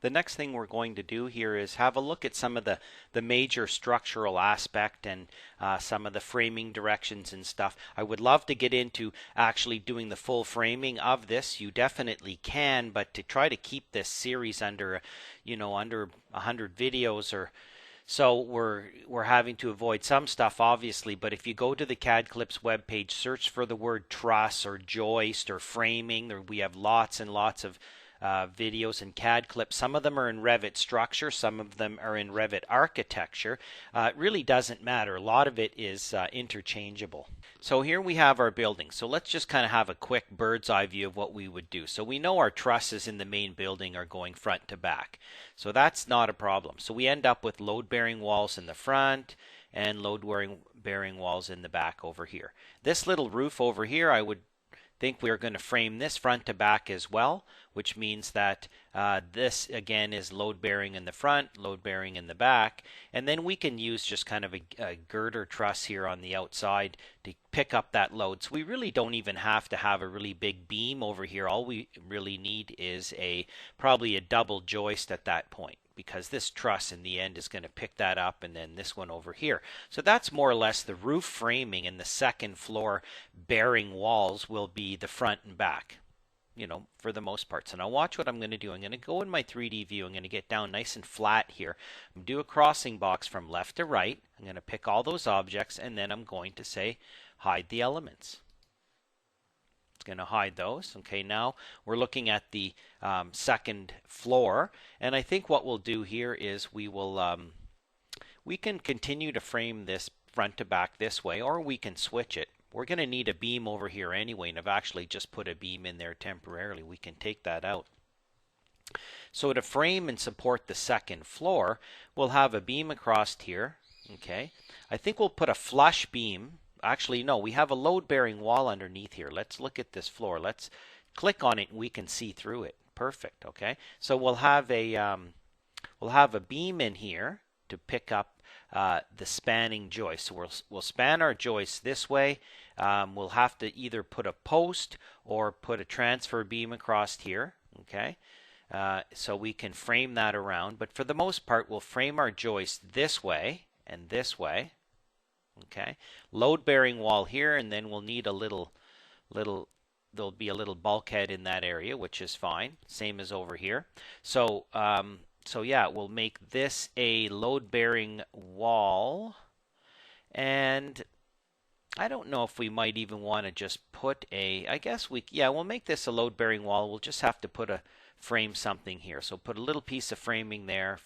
The next thing we're going to do here is have a look at some of the major structural aspect and some of the framing directions and stuff. I would love to get into actually doing the full framing of this. You definitely can, but to try to keep this series under, under 100 videos or so we're having to avoid some stuff obviously, but if you go to the CAD Clips webpage, search for the word truss or joist or framing, we have lots and lots of videos and CAD clips. Some of them are in Revit structure, some of them are in Revit architecture. It really doesn't matter. A lot of it is interchangeable. So here we have our building. So let's just kind of have a quick bird's eye view of what we would do. So we know our trusses in the main building are going front to back. So that's not a problem. So we end up with load-bearing walls in the front and load-bearing walls in the back over here. This little roof over here, I would think we're going to frame this front to back as well, which means that this again is load bearing in the front, load bearing in the back, and then we can use just kind of a girder truss here on the outside to pick up that load. So we really don't even have to have a really big beam over here. All we really need is probably a double joist at that point, because this truss in the end is going to pick that up, and then this one over here. So that's more or less the roof framing, and the second floor bearing walls will be the front and back, for the most part. So now watch what I'm going to do. I'm going to go in my 3D view. I'm going to get down nice and flat here. I'm going to do a crossing box from left to right. I'm going to pick all those objects, and then I'm going to say hide the elements. It's going to hide those. Okay, now we're looking at the second floor, and I think what we'll do here is we can continue to frame this front to back this way, or we can switch it. We're going to need a beam over here anyway, and I've actually just put a beam in there temporarily. We can take that out. So to frame and support the second floor, we'll have a beam across here. Okay, I think we'll put a flush beam. Actually, no, we have a load-bearing wall underneath here. Let's look at this floor. Let's click on it and we can see through it. Perfect. Okay, so we'll have a beam in here to pick up the spanning joist. So we'll span our joist this way. We'll have to either put a post or put a transfer beam across here. Okay, so we can frame that around. But for the most part, we'll frame our joist this way and this way. Okay, load-bearing wall here, and then we'll need there'll be a little bulkhead in that area, which is fine. Same as over here. So yeah, we'll make this a load-bearing wall, and I don't know if we might even want to just put we'll make this a load-bearing wall. We'll just have to frame something here. So put a little piece of framing there.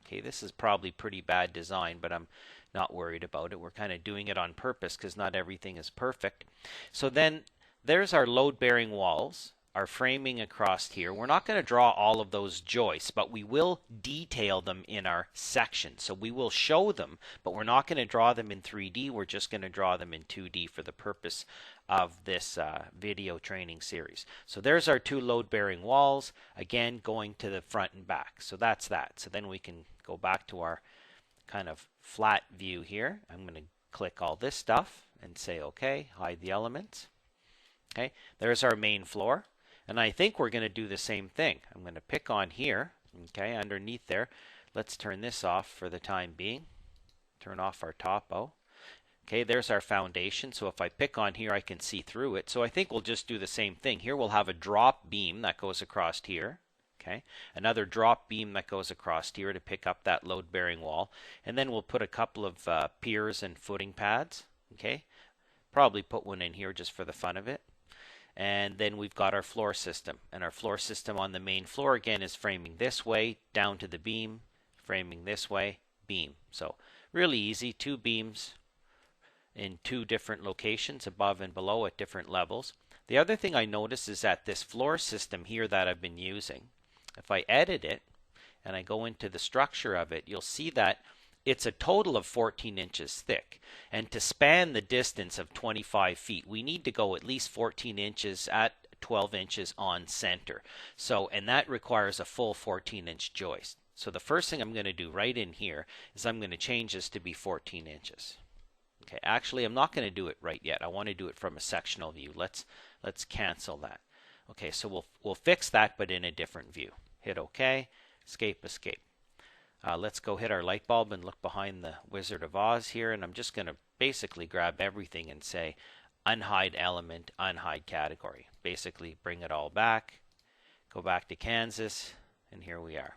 Okay, this is probably pretty bad design, but I'm not worried about it. We're kind of doing it on purpose because not everything is perfect. So then there's our load-bearing walls, our framing across here. We're not going to draw all of those joists, but we will detail them in our section. So we will show them, but we're not going to draw them in 3D. We're just going to draw them in 2D for the purpose of this video training series. So there's our two load-bearing walls, again going to the front and back. So that's that. So then we can go back to our kind of flat view here. I'm going to click all this stuff and say OK, hide the elements. Okay, there's our main floor, and I think we're going to do the same thing. I'm going to pick on here, okay, underneath there. Let's turn this off for the time being. Turn off our topo. Okay, there's our foundation. So if I pick on here, I can see through it. So I think we'll just do the same thing. Here we'll have a drop beam that goes across here. Okay, another drop beam that goes across here to pick up that load-bearing wall, and then we'll put a couple of piers and footing pads. Okay, probably put one in here just for the fun of it. And then we've got our floor system, and our floor system on the main floor again is framing this way down to the beam, framing this way, beam. So really easy, two beams in two different locations, above and below at different levels. The other thing I notice is that this floor system here that I've been using, if I edit it and I go into the structure of it, you'll see that it's a total of 14 inches thick. And to span the distance of 25 feet, we need to go at least 14 inches at 12 inches on center. So, and that requires a full 14-inch joist. So the first thing I'm going to do right in here is I'm going to change this to be 14 inches. Okay, actually I'm not going to do it right yet. I want to do it from a sectional view. Let's cancel that. Okay, so we'll fix that, but in a different view. hit OK, escape, escape. Let's go hit our light bulb and look behind the Wizard of Oz here, and I'm just going to basically grab everything and say unhide element, unhide category. Basically bring it all back, go back to Kansas, and here we are.